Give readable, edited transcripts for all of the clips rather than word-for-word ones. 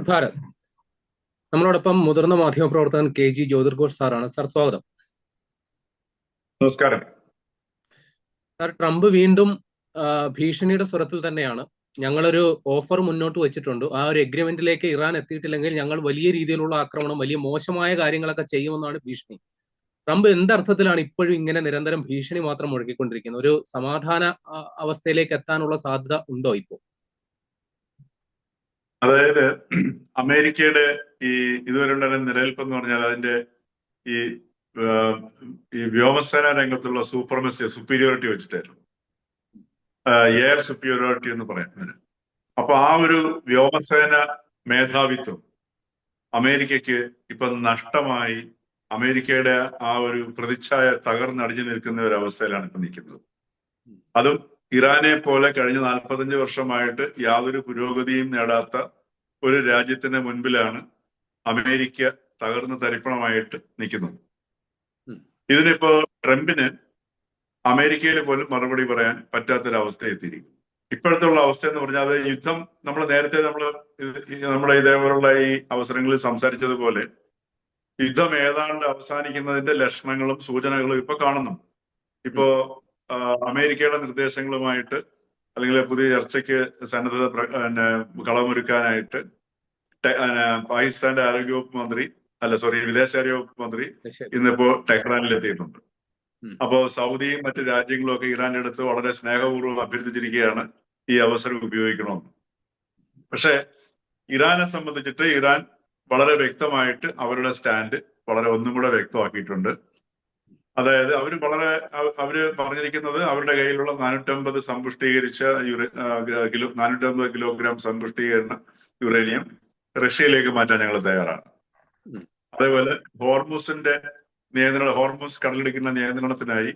Good Bharat. നമ്മളോടൊപ്പം മുതിർന്ന മാധ്യമപ്രവർത്തകൻ KG ജ്യോതിർഘോഷ് സാറാണ്. സാർ, സ്വാഗതം. നമസ്കാരം. സാർ, ട്രംപ് വീണ്ടും ഭീഷണിയുടെ സ്വരത്തിൽ തന്നെയാണ്. ഞങ്ങളൊരു ഓഫർ മുന്നോട്ട് വെച്ചിട്ടുണ്ട്. ആ ഒരു എഗ്രിമെന്റിലേക്ക് ഇറാൻ എത്തിയിട്ടില്ലെങ്കിൽ ഞങ്ങൾ വലിയ രീതിയിലുള്ള ആക്രമണം, വലിയ മോശമായ കാര്യങ്ങളൊക്കെ ചെയ്യുമെന്നാണ് ഭീഷണി. ട്രംപ് എന്തർത്ഥത്തിലാണ് ഇപ്പോഴും ഇങ്ങനെ നിരന്തരം ഭീഷണി മാത്രം മുഴക്കിക്കൊണ്ടിരിക്കുന്നത്? ഒരു സമാധാന അവസ്ഥയിലേക്ക് എത്താനുള്ള സാധ്യത ഉണ്ടോ ഇപ്പോൾ? അതായത് അമേരിക്കയുടെ ഈ ഇതുവരെയുള്ള നിലനിൽപ്പ് എന്ന് പറഞ്ഞാൽ അതിന്റെ ഈ വ്യോമസേന രംഗത്തുള്ള സുപ്പീരിയോറിറ്റി വെച്ചിട്ടായിരുന്നു, എയർ സുപ്പീരിയോറിറ്റി എന്ന് പറയുന്നത്. അപ്പൊ ആ ഒരു വ്യോമസേന മേധാവിത്വം അമേരിക്കയ്ക്ക് ഇപ്പൊ നഷ്ടമായി. അമേരിക്കയുടെ ആ ഒരു പ്രതിച്ഛായ തകർന്നടിഞ്ഞു നിൽക്കുന്ന ഒരു അവസ്ഥയിലാണ് ഇപ്പൊ നിൽക്കുന്നത്. അതും ഇറാനെ പോലെ കഴിഞ്ഞ 45 വർഷമായിട്ട് യാതൊരു പുരോഗതിയും നേടാത്ത ഒരു രാജ്യത്തിന് മുൻപിലാണ് അമേരിക്ക തകർന്ന് തരിപ്പണമായിട്ട് നിൽക്കുന്നത്. ഇതിനിപ്പോ ട്രംപിന് അമേരിക്കയിൽ പോലും മറുപടി പറയാൻ പറ്റാത്തൊരവസ്ഥ എത്തിയിരിക്കുന്നു. ഇപ്പോഴത്തെ ഉള്ള അവസ്ഥ എന്ന് പറഞ്ഞാൽ അത് യുദ്ധം നേരത്തെ നമ്മുടെ ഇതേപോലുള്ള ഈ അവസരങ്ങളിൽ സംസാരിച്ചതുപോലെ യുദ്ധം ഏതാണ്ട് അവസാനിക്കുന്നതിന്റെ ലക്ഷണങ്ങളും സൂചനകളും ഇപ്പൊ കാണുന്നു. ഇപ്പോ അമേരിക്കയുടെ നിർദ്ദേശങ്ങളുമായിട്ട് അല്ലെങ്കിൽ പുതിയ ചർച്ചയ്ക്ക് സന്നദ്ധത കളമൊരുക്കാനായിട്ട് പാകിസ്ഥാന്റെ വിദേശകാര്യ വകുപ്പ് മന്ത്രി ഇന്നിപ്പോ ടെഹ്റാനിൽ എത്തിയിട്ടുണ്ട്. അപ്പോ സൗദിയും മറ്റു രാജ്യങ്ങളും ഒക്കെ ഇറാന്റെ അടുത്ത് വളരെ സ്നേഹപൂർവ്വം അഭ്യർത്ഥിച്ചിരിക്കുകയാണ് ഈ അവസരം ഉപയോഗിക്കണമെന്ന്. പക്ഷെ ഇറാനെ സംബന്ധിച്ചിട്ട് ഇറാൻ വളരെ വ്യക്തമായിട്ട് അവരുടെ സ്റ്റാൻഡ് ഒന്നും കൂടെ വ്യക്തമാക്കിയിട്ടുണ്ട്. അതായത് അവര് പറഞ്ഞിരിക്കുന്നത് അവരുടെ കയ്യിലുള്ള 450 സമ്പുഷ്ടീകരിച്ച 450 കിലോഗ്രാം സമ്പുഷ്ടീകരണ യുറേനിയം റഷ്യയിലേക്ക് മാറ്റാൻ ഞങ്ങൾ തയ്യാറാണ്. അതേപോലെ ഹോർമുസ് കടലിടിക്കുന്ന നിയന്ത്രണത്തിനായി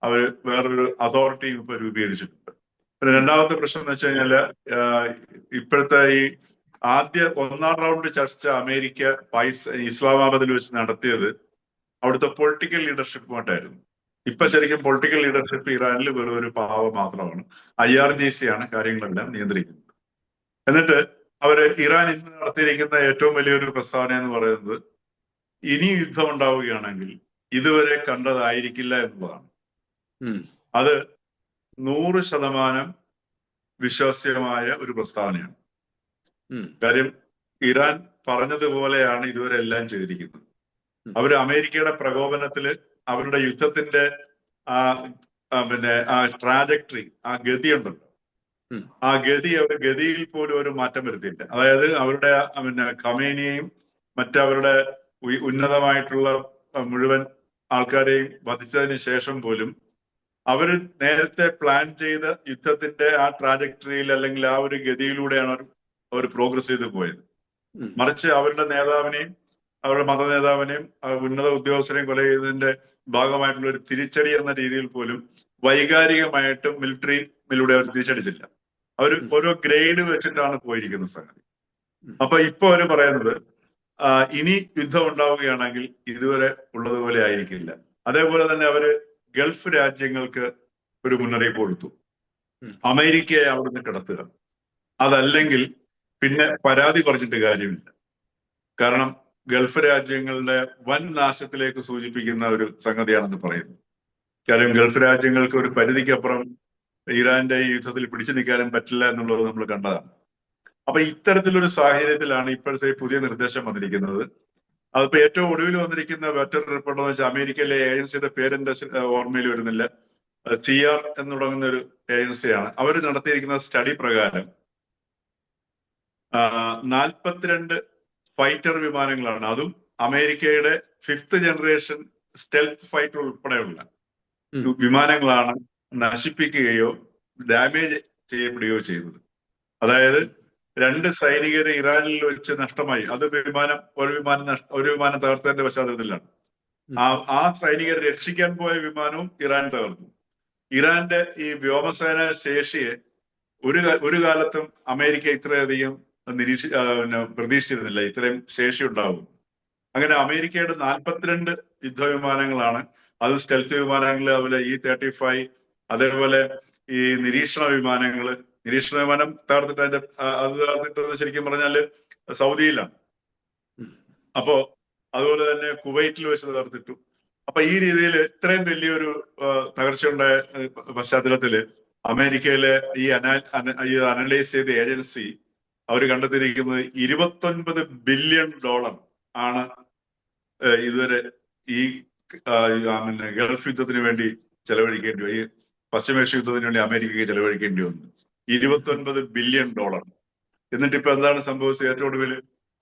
അവർ വേറൊരു അതോറിറ്റി ഇപ്പൊ രൂപീകരിച്ചിട്ടുണ്ട്. പിന്നെ രണ്ടാമത്തെ പ്രശ്നം എന്ന് വെച്ച് കഴിഞ്ഞാല് ഇപ്പോഴത്തെ ഈ ഒന്നാം റൗണ്ട് ചർച്ച അമേരിക്ക ഇസ്ലാമാബാദിൽ വെച്ച് നടത്തിയത് അവിടുത്തെ പൊളിറ്റിക്കൽ ലീഡർഷിപ്പുമായിട്ടായിരുന്നു. ഇപ്പൊ ശരിക്കും പൊളിറ്റിക്കൽ ലീഡർഷിപ്പ് ഇറാനിൽ വെറും ഒരു പാവം മാത്രമാണ്. IRGC ആണ് കാര്യങ്ങളെല്ലാം നിയന്ത്രിക്കുന്നത്. എന്നിട്ട് ഇറാൻ ഇന്ന് നടത്തിയിരിക്കുന്ന ഏറ്റവും വലിയൊരു പ്രസ്താവന എന്ന് പറയുന്നത് ഇനി യുദ്ധം ഉണ്ടാവുകയാണെങ്കിൽ ഇതുവരെ കണ്ടതായിരിക്കില്ല എന്നുള്ളതാണ്. അത് 100% വിശ്വാസ്യമായ ഒരു പ്രസ്താവനയാണ്. കാര്യം ഇറാൻ പറഞ്ഞതുപോലെയാണ് ഇതുവരെ എല്ലാം ചെയ്തിരിക്കുന്നത്. അമേരിക്കയുടെ പ്രകോപനത്തില് അവരുടെ യുദ്ധത്തിന്റെ ആ ട്രാജക്ടറി, ആ ഗതി ഉണ്ടല്ലോ, ആ ഗതിയിൽ പോലും ഒരു മാറ്റം വരുത്തിയില്ല. അതായത് അവരുടെ ഖമേനിയെയും മറ്റവരുടെ ഉന്നതമായിട്ടുള്ള മുഴുവൻ ആൾക്കാരെയും വധിച്ചതിന് ശേഷം പോലും അവര് നേരത്തെ പ്ലാൻ ചെയ്ത യുദ്ധത്തിന്റെ ആ ട്രാജക്ടറിയിൽ അല്ലെങ്കിൽ ആ ഒരു ഗതിയിലൂടെയാണ് അവർ പ്രോഗ്രസ് ചെയ്ത് പോയത്. മറിച്ച് അവരുടെ നേതാവിനെയും അവരുടെ മത നേതാവിനെയും ഉന്നത ഉദ്യോഗസ്ഥരെയും കൊല ചെയ്തതിന്റെ ഭാഗമായിട്ടുള്ള ഒരു തിരിച്ചടി എന്ന രീതിയിൽ പോലും വൈകാരികമായിട്ടും മിലിറ്ററിയിലൂടെ അവർ തിരിച്ചടിച്ചില്ല. അവർ ഓരോ ഗ്രേഡ് വെച്ചിട്ടാണ് പോയിരിക്കുന്ന സംഗതി. അപ്പൊ ഇപ്പൊ അവര് പറയുന്നത് ഇനി യുദ്ധം ഉണ്ടാവുകയാണെങ്കിൽ ഇതുവരെ ഉള്ളതുപോലെ ആയിരിക്കില്ല. അതേപോലെ തന്നെ അവര് ഗൾഫ് രാജ്യങ്ങൾക്ക് ഒരു മുന്നറിയിപ്പ് കൊടുത്തു, അമേരിക്കയെ അവിടുന്ന് കിടത്തുക. അതല്ലെങ്കിൽ പിന്നെ പരാതി പറഞ്ഞിട്ട് കാര്യമില്ല. കാരണം ഗൾഫ് രാജ്യങ്ങളുടെ വൻ നാശത്തിലേക്ക് സൂചിപ്പിക്കുന്ന ഒരു സംഗതിയാണെന്ന് പറയുന്നു. കാര്യം ഗൾഫ് രാജ്യങ്ങൾക്ക് ഒരു പരിധിക്കപ്പുറം ഇറാന്റെ ഈ യുദ്ധത്തിൽ പിടിച്ചു നിൽക്കാനും പറ്റില്ല എന്നുള്ളത് നമ്മൾ കണ്ടതാണ്. അപ്പൊ ഇത്തരത്തിലൊരു സാഹചര്യത്തിലാണ് ഇപ്പോഴത്തെ പുതിയ നിർദ്ദേശം വന്നിരിക്കുന്നത്. അതിപ്പോ ഏറ്റവും ഒടുവിൽ വന്നിരിക്കുന്ന മറ്റൊരു റിപ്പോർട്ട് എന്ന് വെച്ചാൽ അമേരിക്കയിലെ ഏജൻസിയുടെ പേരെന്റെ ഓർമ്മയിൽ വരുന്നില്ല, CR എന്ന് തുടങ്ങുന്ന ഒരു ഏജൻസിയാണ്. അവർ നടത്തിയിരിക്കുന്ന സ്റ്റഡി പ്രകാരം 42 ഫൈറ്റർ വിമാനങ്ങളാണ്, അതും അമേരിക്കയുടെ 5th ജനറേഷൻ സ്റ്റെൽത്ത് ഫൈറ്റർ ഉൾപ്പെടെയുള്ള വിമാനങ്ങളാണ് നശിപ്പിക്കുകയോ ഡാമേജ് ചെയ്യപ്പെടുകയോ ചെയ്തത്. അതായത് 2 സൈനികരെ ഇറാനിൽ വെച്ച് നഷ്ടമായി. അത് ഒരു വിമാനം തകർത്തതിന്റെ പശ്ചാത്തലത്തിലാണ്. ആ സൈനികരെ രക്ഷിക്കാൻ പോയ വിമാനവും ഇറാൻ തകർത്തു. ഇറാന്റെ ഈ വ്യോമസേന ശേഷിയെ ഒരു കാലത്തും അമേരിക്ക ഇത്രയധികം പ്രതീക്ഷിച്ചിരുന്നില്ല, ഇത്രയും ശേഷി ഉണ്ടാവും. അങ്ങനെ അമേരിക്കയുടെ 42 യുദ്ധവിമാനങ്ങളാണ്, അത് സ്റ്റെൽത്ത് വിമാനങ്ങൾ, അതുപോലെ E-35, അതേപോലെ ഈ നിരീക്ഷണ വിമാനം തകർത്തിട്ട് തകർത്തിട്ടത് ശരിക്കും പറഞ്ഞാല് സൗദിയിലാണ്. അപ്പോ അതുപോലെ തന്നെ കുവൈറ്റിൽ വെച്ച് തകർത്തിട്ടു. അപ്പൊ ഈ രീതിയിൽ ഇത്രയും വലിയൊരു തകർച്ചയുണ്ടായ പശ്ചാത്തലത്തില് അമേരിക്കയിലെ ഈ അനലൈസ് ചെയ്ത ഏജൻസി അവർ കണ്ടെത്തിയിരിക്കുന്നത് $29 ബില്യൺ ആണ് ഇതുവരെ ഈ ഗൾഫ് യുദ്ധത്തിന് വേണ്ടി ചെലവഴിക്കേണ്ടി ഈ പശ്ചിമേഷ്യ യുദ്ധത്തിന് വേണ്ടി അമേരിക്കയ്ക്ക് ചെലവഴിക്കേണ്ടി വന്നു. $29 ബില്യൺ. എന്നിട്ട് ഇപ്പൊ എന്താണ് സംഭവിച്ചത്? ഏറ്റവും ഒടുവിൽ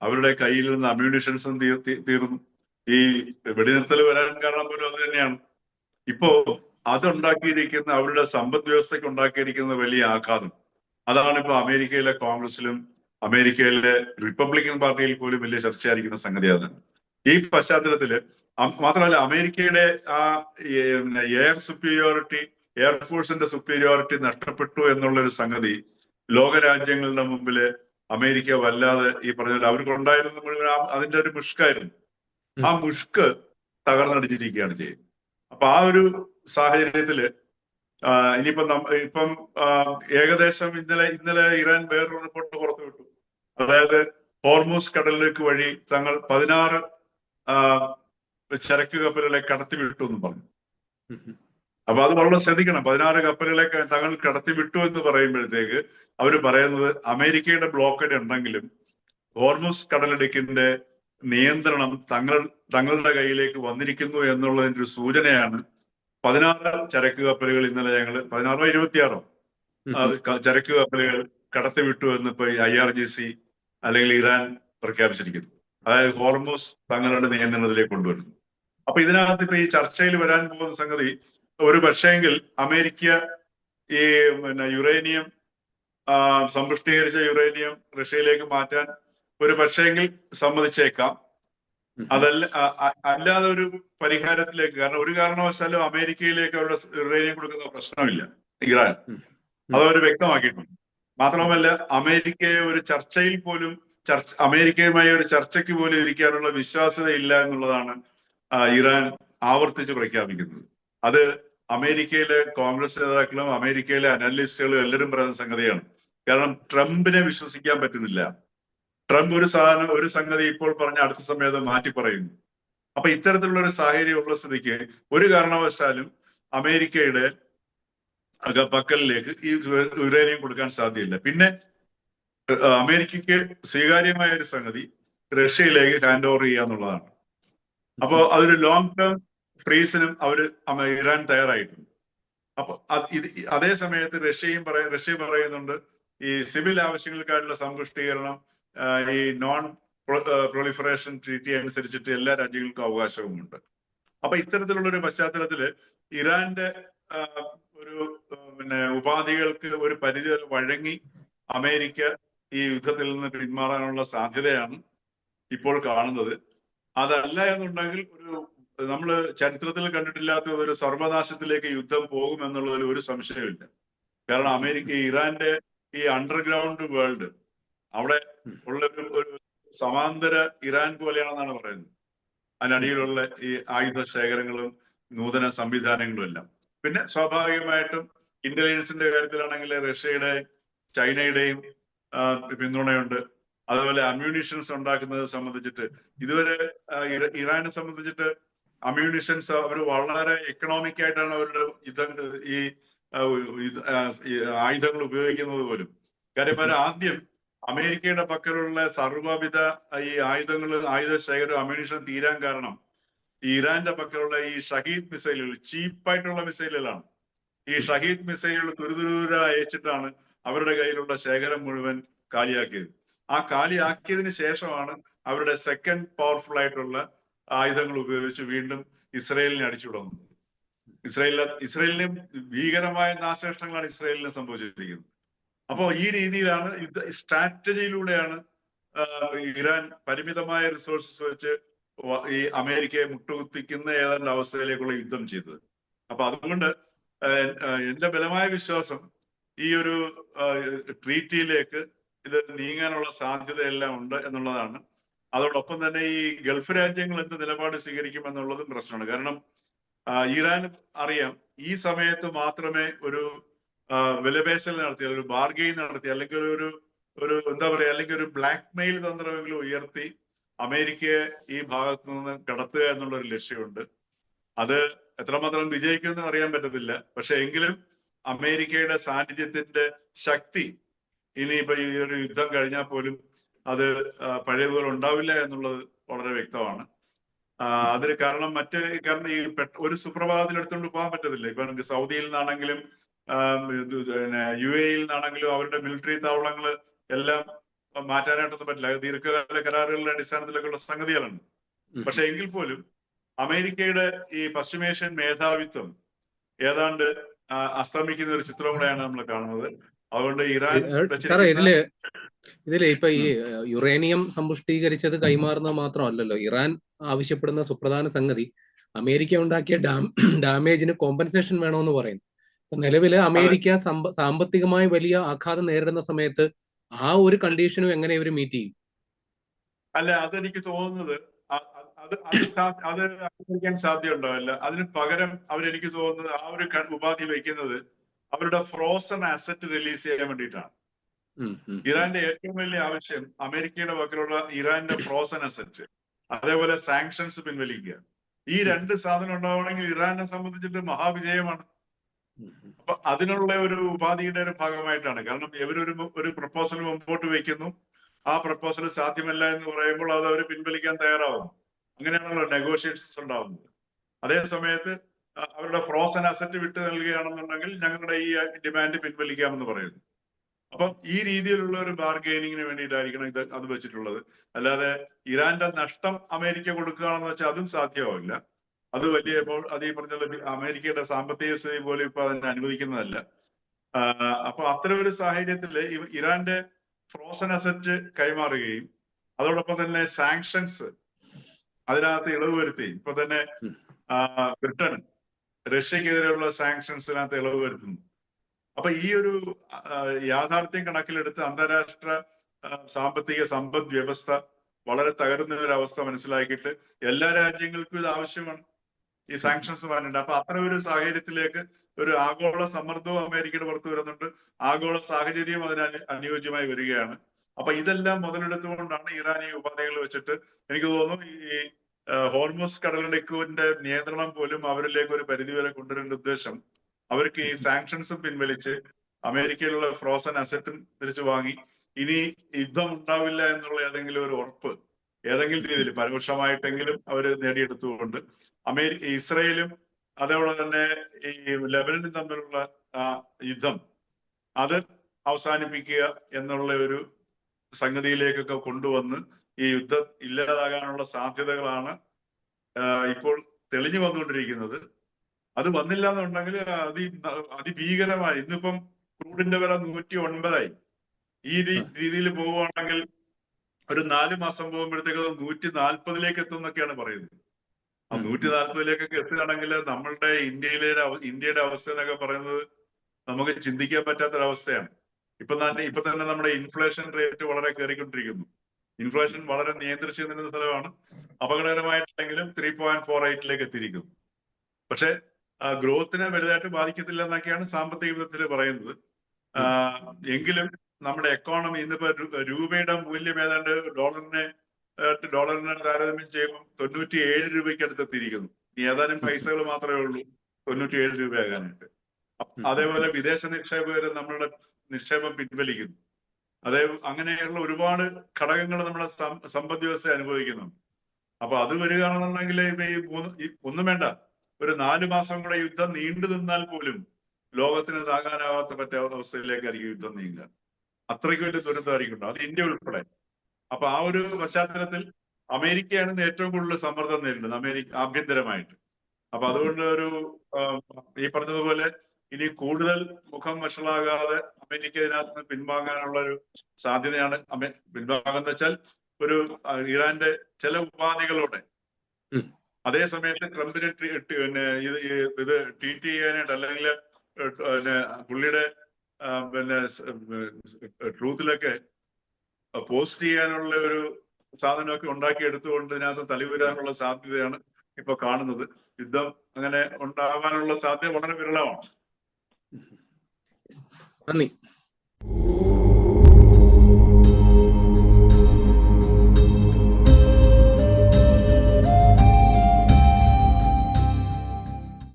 അവരുടെ കയ്യിൽ നിന്ന് അമ്യൂണിഷൻസും തീർന്നു. ഈ വെടിനിർത്തൽ വരാൻ കാരണം പോലും അത് തന്നെയാണ്. ഇപ്പോ അതുണ്ടാക്കിയിരിക്കുന്ന അവരുടെ സമ്പദ് വ്യവസ്ഥയ്ക്ക് ഉണ്ടാക്കിയിരിക്കുന്ന വലിയ ആഘാതം അതാണ് ഇപ്പൊ അമേരിക്കയിലെ കോൺഗ്രസിലും അമേരിക്കയിലെ റിപ്പബ്ലിക്കൻ പാർട്ടിയിൽ പോലും വലിയ ചർച്ചയായിരിക്കുന്ന സംഗതി അതാണ്. ഈ പശ്ചാത്തലത്തില് മാത്രമല്ല അമേരിക്കയുടെ ആ എയർഫോഴ്സിന്റെ സുപ്പീരിയോറിറ്റി നഷ്ടപ്പെട്ടു എന്നുള്ളൊരു സംഗതി ലോകരാജ്യങ്ങളുടെ മുമ്പില് അമേരിക്ക വല്ലാതെ ഈ പറഞ്ഞ അവർക്ക് ഉണ്ടായിരുന്നത് മുഴുവൻ അതിന്റെ ഒരു മുഷ്കായിരുന്നു. ആ മുഷ്ക് തകർന്നടിച്ചിരിക്കുകയാണ് ചെയ്യുന്നത്. അപ്പൊ ആ ഒരു സാഹചര്യത്തില് ഇപ്പം ഏകദേശം ഇന്നലെ ഇറാൻ വേറൊരു റിപ്പോർട്ട് പുറത്തുവിട്ടു. അതായത് ഹോർമൂസ് കടലിലേക്ക് വഴി തങ്ങൾ 16 ചരക്ക് കപ്പലുകളെ കടത്തിവിട്ടു എന്ന് പറഞ്ഞു. അപ്പൊ അത് വളരെ ശ്രദ്ധിക്കണം. 16 കപ്പലുകളെ തങ്ങൾ കടത്തിവിട്ടു എന്ന് പറയുമ്പോഴത്തേക്ക് അവർ പറയുന്നത് അമേരിക്കയുടെ ബ്ലോക്കഡ് ഉണ്ടെങ്കിലും ഹോർമൂസ് കടലിടുക്കിന്റെ നിയന്ത്രണം തങ്ങളുടെ കയ്യിലേക്ക് വന്നിരിക്കുന്നു എന്നുള്ളതിന്റെ ഒരു സൂചനയാണ് 16 ചരക്ക് കപ്പലുകൾ ഇന്നലെ 16 26 ചരക്ക് കപ്പലുകൾ കടത്തിവിട്ടു എന്ന് ഇപ്പൊ IRGC അല്ലെങ്കിൽ ഇറാൻ പ്രഖ്യാപിച്ചിരിക്കുന്നു. അതായത് ഹോർമൂസ് തങ്ങളുടെ നിയന്ത്രണത്തിലേക്ക് കൊണ്ടുവരുന്നു. അപ്പൊ ഇതിനകത്ത് ഇപ്പൊ ഈ ചർച്ചയിൽ വരാൻ പോകുന്ന സംഗതി ഒരു പക്ഷേങ്കിൽ അമേരിക്ക ഈ യുറേനിയം സമ്പുഷ്ടീകരിച്ച യുറേനിയം റഷ്യയിലേക്ക് മാറ്റാൻ ഒരു പക്ഷേങ്കിൽ സമ്മതിച്ചേക്കാം. അല്ലാതെ ഒരു പരിഹാരത്തിലേക്ക്, കാരണം ഒരു കാരണവശാലും അമേരിക്കയിലേക്ക് അവരുടെ യുറേനിയം കൊടുക്കുന്ന പ്രശ്നമില്ല ഇറാൻ, അതവർ വ്യക്തമാക്കിയിട്ടുണ്ട്. മാത്രമല്ല അമേരിക്കയെ ഒരു ചർച്ചയിൽ പോലും അമേരിക്കയുമായി ഒരു ചർച്ചയ്ക്ക് പോലും ഇരിക്കാനുള്ള വിശ്വാസ്യതയില്ല എന്നുള്ളതാണ് ഇറാൻ ആവർത്തിച്ച് പ്രഖ്യാപിക്കുന്നത്. അത് അമേരിക്കയിലെ കോൺഗ്രസ് നേതാക്കളും അമേരിക്കയിലെ അനലിസ്റ്റുകളും എല്ലാവരും പറയുന്ന സംഗതിയാണ്. കാരണം ട്രംപിനെ വിശ്വസിക്കാൻ പറ്റുന്നില്ല. ട്രംപ് ഒരു സംഗതി ഇപ്പോൾ പറഞ്ഞ അടുത്ത സമയത്ത് മാറ്റി പറയുന്നു. അപ്പൊ ഇത്തരത്തിലുള്ള ഒരു സാഹചര്യമുള്ള സ്ഥിതിക്ക് ഒരു കാരണവശാലും അമേരിക്കയുടെ പക്കലിലേക്ക് ഈ യുറേനിയം കൊടുക്കാൻ സാധ്യതയില്ല. പിന്നെ അമേരിക്കയ്ക്ക് സ്വീകാര്യമായ ഒരു സംഗതി റഷ്യയിലേക്ക് ഹാൻഡ് ഓവർ ചെയ്യുക എന്നുള്ളതാണ്. അപ്പോ അതൊരു ലോങ് ടേം ഫ്രീസിനും ഇറാൻ തയ്യാറായിട്ടുണ്ട്. അപ്പൊ അതേ സമയത്ത് റഷ്യ പറയുന്നുണ്ട് ഈ സിവിൽ ആവശ്യങ്ങൾക്കായിട്ടുള്ള സമ്പുഷ്ടീകരണം ഈ നോൺ പ്രൊളിഫറേഷൻ ട്രീറ്റി അനുസരിച്ചിട്ട് എല്ലാ രാജ്യങ്ങൾക്കും അവകാശവുമുണ്ട്. അപ്പൊ ഇത്തരത്തിലുള്ള ഒരു പശ്ചാത്തലത്തില് ഇറാന്റെ ഒരു ഉപാധികൾക്ക് ഒരു പരിധി വരെ വഴങ്ങി അമേരിക്ക ഈ യുദ്ധത്തിൽ നിന്ന് പിന്മാറാനുള്ള സാധ്യതയാണ് ഇപ്പോൾ കാണുന്നത്. അതല്ല എന്നുണ്ടെങ്കിൽ നമ്മള് ചരിത്രത്തിൽ കണ്ടിട്ടില്ലാത്ത ഒരു സർവനാശത്തിലേക്ക് യുദ്ധം പോകും എന്നുള്ളതിൽ ഒരു സംശയമില്ല. കാരണം ഇറാന്റെ ഈ അണ്ടർഗ്രൗണ്ട് വേൾഡ് അവിടെ ഉള്ള ഒരു സമാന്തര ഇറാൻ പോലെയാണെന്നാണ് പറയുന്നത്. അതിനടിയിലുള്ള ഈ ആയുധ ശേഖരങ്ങളും നൂതന സംവിധാനങ്ങളും എല്ലാം. പിന്നെ സ്വാഭാവികമായിട്ടും ഇന്റലിജൻസിന്റെ കാര്യത്തിലാണെങ്കിൽ റഷ്യയുടെയും ചൈനയുടെയും പിന്തുണയുണ്ട്. അതുപോലെ അമ്യൂണിഷൻസ് ഉണ്ടാക്കുന്നത് സംബന്ധിച്ചിട്ട് ഇതുവരെ ഇറാനെ സംബന്ധിച്ചിട്ട് അമ്യൂണിഷൻസ് അവർ വളരെ എക്കണോമിക് ആയിട്ടാണ് അവരുടെ ഈ ആയുധങ്ങൾ ഉപയോഗിക്കുന്നത് പോലും. കാര്യം ആദ്യം അമേരിക്കയുടെ പക്കലുള്ള സർവ്വവിധ ഈ ആയുധ ശേഖരം അമ്യൂണിഷൻ തീരാൻ കാരണം ഈ ഇറാന്റെ പക്കലുള്ള ഈ ഷഹീദ് മിസൈലുകൾ ചീപ്പായിട്ടുള്ള മിസൈലുകളാണ്. ഈ ഷഹീദ് മിസൈലുകൾ തുരുതുര അയച്ചിട്ടാണ് അവരുടെ കയ്യിലുള്ള ശേഖരം മുഴുവൻ കാലിയാക്കിയത്. ആ കാലിയാക്കിയതിന് ശേഷമാണ് അവരുടെ സെക്കൻഡ് പവർഫുൾ ആയിട്ടുള്ള ആയുധങ്ങൾ ഉപയോഗിച്ച് വീണ്ടും ഇസ്രയേലിനെ അടിച്ചുവിടുന്നത്. ഇസ്രയേലിന് ഭീകരമായ നാശനഷ്ടങ്ങളാണ് ഇസ്രയേലിന് സംഭവിച്ചിരിക്കുന്നത്. അപ്പോ ഈ രീതിയിലാണ് സ്ട്രാറ്റജിയിലൂടെയാണ് ഇറാൻ പരിമിതമായ റിസോഴ്സസ് വെച്ച് ഈ അമേരിക്കയെ മുട്ടുകുത്തിക്കുന്ന ഏതാണ്ട് അവസ്ഥയിലേക്കുള്ള യുദ്ധം ചെയ്തത്. അപ്പൊ അതുകൊണ്ട് എന്റെ ബലമായ വിശ്വാസം ഈ ഒരു ട്രീറ്റിയിലേക്ക് ഇത് നീങ്ങാനുള്ള സാധ്യതയെല്ലാം ഉണ്ട് എന്നുള്ളതാണ്. അതോടൊപ്പം തന്നെ ഈ ഗൾഫ് രാജ്യങ്ങൾ എന്ത് നിലപാട് സ്വീകരിക്കും എന്നുള്ളതും പ്രശ്നമാണ്. കാരണം ഇറാൻ അറിയാം ഈ സമയത്ത് മാത്രമേ ഒരു വിലപേശൽ നടത്തി, ഒരു ബാർഗെയിൻ നടത്തി, അല്ലെങ്കിൽ എന്താ പറയാ, അല്ലെങ്കിൽ ഒരു ബ്ലാക്ക് മെയിൽ തന്ത്രമെങ്കിലും ഉയർത്തി അമേരിക്കയെ ഈ ഭാഗത്ത് നിന്ന് കടത്തുക എന്നുള്ള ഒരു ലക്ഷ്യമുണ്ട്. അത് എത്രമാത്രം വിജയിക്കുമെന്ന് അറിയാൻ പറ്റത്തില്ല. പക്ഷെ എങ്കിലും അമേരിക്കയുടെ സാന്നിധ്യത്തിന്റെ ശക്തി ഇനിയിപ്പോ ഈ ഒരു യുദ്ധം കഴിഞ്ഞാൽ പോലും അത് പഴയതുപോലെ ഉണ്ടാവില്ല എന്നുള്ളത് വളരെ വ്യക്തമാണ്. അതിന് കാരണം കാരണം ഈ ഒരു സുപ്രഭാതത്തിൽ എടുത്തുകൊണ്ട് പോകാൻ പറ്റത്തില്ല. ഇപ്പൊ നമുക്ക് സൗദിയിൽ നിന്നാണെങ്കിലും പിന്നെ UAE-യിൽ നിന്നാണെങ്കിലും അവരുടെ മിലിറ്ററി താവളങ്ങൾ എല്ലാം മാറ്റാനായിട്ടൊന്നും പറ്റില്ല. ദീർഘകാല കരാറുകളുടെ അടിസ്ഥാനത്തിലൊക്കെയുള്ള സംഗതികളാണ്. പക്ഷെ എങ്കിൽ പോലും അമേരിക്കയുടെ ഈ പശ്ചിമേഷ്യൻ മേധാവിത്വം ഏതാണ്ട് അസ്തമിക്കുന്ന ഒരു ചിത്രം കൂടെയാണ് നമ്മൾ കാണുന്നത്. അതുകൊണ്ട് ഇറാൻ ഇതില് ഇപ്പൊ ഈ യുറേനിയം സമ്പുഷ്ടീകരിച്ചത് കൈമാറുന്നത് മാത്രമല്ലല്ലോ, ഇറാൻ ആവശ്യപ്പെടുന്ന സുപ്രധാന സംഗതി അമേരിക്ക ഉണ്ടാക്കിയ ഡാമേജിന് കോമ്പൻസേഷൻ വേണമെന്ന് പറയുന്നു. നിലവില് അമേരിക്ക സാമ്പത്തികമായി വലിയ ആഘാതം നേരിടുന്ന സമയത്ത് ആ ഒരു കണ്ടീഷനും എങ്ങനെ ഇവർ മീറ്റ് ചെയ്യും? അല്ല, അതെനിക്ക് തോന്നുന്നത് അത് അനുസരിക്കാൻ സാധ്യതയുണ്ടാവില്ല. അതിന് പകരം അവരെനിക്ക് തോന്നുന്നത് ആ ഒരു ഉപാധി വയ്ക്കുന്നത് അവരുടെ ഫ്രോസൺ അസറ്റ് റിലീസ് ചെയ്യാൻ വേണ്ടിയിട്ടാണ്. ഇറാന്റെ ഏറ്റവും വലിയ ആവശ്യം അമേരിക്കയുടെ പക്കലുള്ള ഇറാന്റെ ഫ്രോസൺ അസറ്റ്, അതേപോലെ സാങ്ഷൻസ് പിൻവലിക്കുക. ഈ രണ്ട് സാധനം ഉണ്ടാവണമെങ്കിൽ ഇറാനെ സംബന്ധിച്ചിട്ട് മഹാവിജയമാണ്. അപ്പൊ അതിനുള്ള ഒരു ഉപാധിയുടെ ഒരു ഭാഗമായിട്ടാണ്. കാരണം ഒരു പ്രപ്പോസൽ മുമ്പോട്ട് വയ്ക്കുന്നു, ആ പ്രപ്പോസൽ സാധ്യമല്ല എന്ന് പറയുമ്പോൾ അത് അവർ പിൻവലിക്കാൻ തയ്യാറാവുന്നു. അങ്ങനെയാണല്ലോ നെഗോഷിയേഷൻസ് ഉണ്ടാവുന്നത്. അതേ സമയത്ത് അവരുടെ ഫ്രോസൺ അസറ്റ് വിട്ടു നൽകുകയാണെന്നുണ്ടെങ്കിൽ ഞങ്ങളുടെ ഈ ഡിമാൻഡ് പിൻവലിക്കാമെന്ന് പറയുന്നു. അപ്പം ഈ രീതിയിലുള്ള ഒരു ബാർഗെയിനിങ്ങിന് വേണ്ടിയിട്ടായിരിക്കണം അത് വെച്ചിട്ടുള്ളത്. അല്ലാതെ ഇറാന്റെ നഷ്ടം അമേരിക്ക കൊടുക്കുകയാണെന്ന് വെച്ചാൽ അതും സാധ്യമാവില്ല. അത് അത് ഈ പറഞ്ഞ അമേരിക്കയുടെ സാമ്പത്തിക സ്ഥിതി പോലും ഇപ്പൊ അതിനെ അനുവദിക്കുന്നതല്ല. അപ്പൊ അത്തരം ഒരു സാഹചര്യത്തില് ഇറാന്റെ ഫ്രോസൺ അസറ്റ് കൈമാറുകയും അതോടൊപ്പം തന്നെ സാങ്ഷൻസ് അതിനകത്ത് ഇളവ് വരുത്തി, ഇപ്പൊ തന്നെ ബ്രിട്ടൻ റഷ്യക്കെതിരെയുള്ള സാങ്ഷൻസിനകത്ത് ഇളവ് വരുത്തുന്നു. അപ്പൊ ഈ ഒരു യാഥാർത്ഥ്യം കണക്കിലെടുത്ത് അന്താരാഷ്ട്ര സാമ്പത്തിക സമ്പദ് വ്യവസ്ഥ വളരെ തകരുന്ന ഒരു അവസ്ഥ മനസ്സിലാക്കിയിട്ട് എല്ലാ രാജ്യങ്ങൾക്കും ഇത് ആവശ്യമാണ്, ഈ സാങ്ഷൻസ് മാറ്റുന്നുണ്ട്. അപ്പൊ അത്ര ഒരു സാഹചര്യത്തിലേക്ക് ഒരു ആഗോള സമ്മർദ്ദവും അമേരിക്കയുടെ പുറത്ത് വരുന്നുണ്ട്, ആഗോള സാഹചര്യവും അതിന് അനുയോജ്യമായി വരികയാണ്. അപ്പൊ ഇതെല്ലാം മുതലെടുത്തുകൊണ്ടാണ് ഇറാൻ ഈ ഉപാധികൾ വെച്ചിട്ട് എനിക്ക് തോന്നുന്നു ഈ ഹോർമുസ് കടലിടുക്കിന്റെ നിയന്ത്രണം പോലും അവരിലേക്ക് ഒരു പരിധിവരെ കൊണ്ടുവരേണ്ട ഉദ്ദേശം അവർക്ക് ഈ സാങ്ഷൻസും പിൻവലിച്ച് അമേരിക്കയിലുള്ള ഫ്രോസൺ അസറ്റും തിരിച്ചു വാങ്ങി ഇനി യുദ്ധം ഉണ്ടാവില്ല എന്നുള്ള ഏതെങ്കിലും ഒരു ഉറപ്പ് ഏതെങ്കിലും രീതിയിൽ പരോക്ഷമായിട്ടെങ്കിലും അവർ നേടിയെടുത്തുകൊണ്ട് ഇസ്രയേലും അതേപോലെ തന്നെ ഈ ലെബനനും തമ്മിലുള്ള യുദ്ധം അത് അവസാനിപ്പിക്കുക എന്നുള്ള ഒരു സംഗതിയിലേക്കൊക്കെ കൊണ്ടുവന്ന് ഈ യുദ്ധം ഇല്ലാതാകാനുള്ള സാധ്യതകളാണ് ഇപ്പോൾ തെളിഞ്ഞു വന്നുകൊണ്ടിരിക്കുന്നത്. അത് വന്നില്ല എന്നുണ്ടെങ്കിൽ അതിഭീകരമായി, ഇന്നിപ്പം ക്രൂഡിന്റെ വില 109 ഈ രീതിയിൽ പോവുകയാണെങ്കിൽ ഒരു 4 മാസം പോകുമ്പോഴത്തേക്ക് 140 എത്തുന്നൊക്കെയാണ് പറയുന്നത്. ആ 140 എത്തുകയാണെങ്കിൽ നമ്മളുടെ ഇന്ത്യയുടെ അവസ്ഥ എന്നൊക്കെ പറയുന്നത് നമുക്ക് ചിന്തിക്കാൻ പറ്റാത്തൊരവസ്ഥയാണ്. ഇപ്പൊ തന്നെ നമ്മുടെ ഇൻഫ്ലേഷൻ റേറ്റ് വളരെ കയറിക്കൊണ്ടിരിക്കുന്നു. ഇൻഫ്ലേഷൻ വളരെ നിയന്ത്രിച്ചു നിന്നിരുന്ന സ്ഥലമാണ്. അപകടകരമായിട്ടെങ്കിലും 3.48 എത്തിയിരിക്കുന്നു. പക്ഷെ ഗ്രോത്തിനെ വലുതായിട്ട് ബാധിക്കത്തില്ല എന്നൊക്കെയാണ് സാമ്പത്തിക വിദഗ്ധര് പറയുന്നത്. എങ്കിലും നമ്മുടെ എക്കോണമി ഇന്നിപ്പോ രൂപയുടെ മൂല്യം ഏതാണ്ട് ഡോളറിനെ താരതമ്യം ചെയ്യുമ്പോൾ 97 രൂപയ്ക്ക് അടുത്തെത്തിയിരിക്കുന്നു. ഏതാനും പൈസകൾ മാത്രമേ ഉള്ളൂ 97 രൂപയാകാനായിട്ട്. അതേപോലെ വിദേശ നിക്ഷേപകര് നമ്മളുടെ നിക്ഷേപം പിൻവലിക്കുന്നു. അങ്ങനെയുള്ള ഒരുപാട് ഘടകങ്ങൾ നമ്മുടെ സമ്പദ് വ്യവസ്ഥ അനുഭവിക്കുന്നുണ്ട്. അപ്പൊ അത് വരികയാണെന്നുണ്ടെങ്കിൽ ഒന്നും വേണ്ട, ഒരു 4 മാസം കൂടെ യുദ്ധം നീണ്ടു നിന്നാൽ പോലും ലോകത്തിന് താങ്ങാനാവാത്ത അവസ്ഥയിലേക്കായിരിക്കും യുദ്ധം നീങ്ങുക. അത്രയ്ക്ക് വലിയ ദുരന്തമായിരിക്കും, അത് ഇന്ത്യ ഉൾപ്പെടെ. അപ്പൊ ആ ഒരു പശ്ചാത്തലത്തിൽ അമേരിക്കയാണ് ഏറ്റവും കൂടുതൽ സമ്മർദ്ദം നേരിടുന്നത് ആഭ്യന്തരമായിട്ട്. അപ്പൊ അതുകൊണ്ട് ഈ പറഞ്ഞതുപോലെ ഇനി കൂടുതൽ മുഖം വഷളാകാതെ അമേരിക്ക ഇതിനകത്ത് നിന്ന് പിൻവാങ്ങാനുള്ള ഒരു സാധ്യതയാണ്. പിൻവാങ്ങുന്ന വെച്ചാൽ ഒരു ഇറാന്റെ ചില ഉപാധികളോടെ അതേ സമയത്ത് ട്രംപിന് ഇത് ട്വീറ്റ് ചെയ്യാനായിട്ട് അല്ലെങ്കിൽ പുള്ളിയുടെ ട്രൂത്തിലൊക്കെ പോസ്റ്റ് ചെയ്യാനുള്ള ഒരു സാധനമൊക്കെ ഉണ്ടാക്കിയെടുത്തുകൊണ്ട് ഇതിനകത്ത് തലവരാനുള്ള സാധ്യതയാണ് ഇപ്പൊ കാണുന്നത്. യുദ്ധം അങ്ങനെ ഉണ്ടാവാനുള്ള സാധ്യത വളരെ വിരളമാണ്. നന്ദി.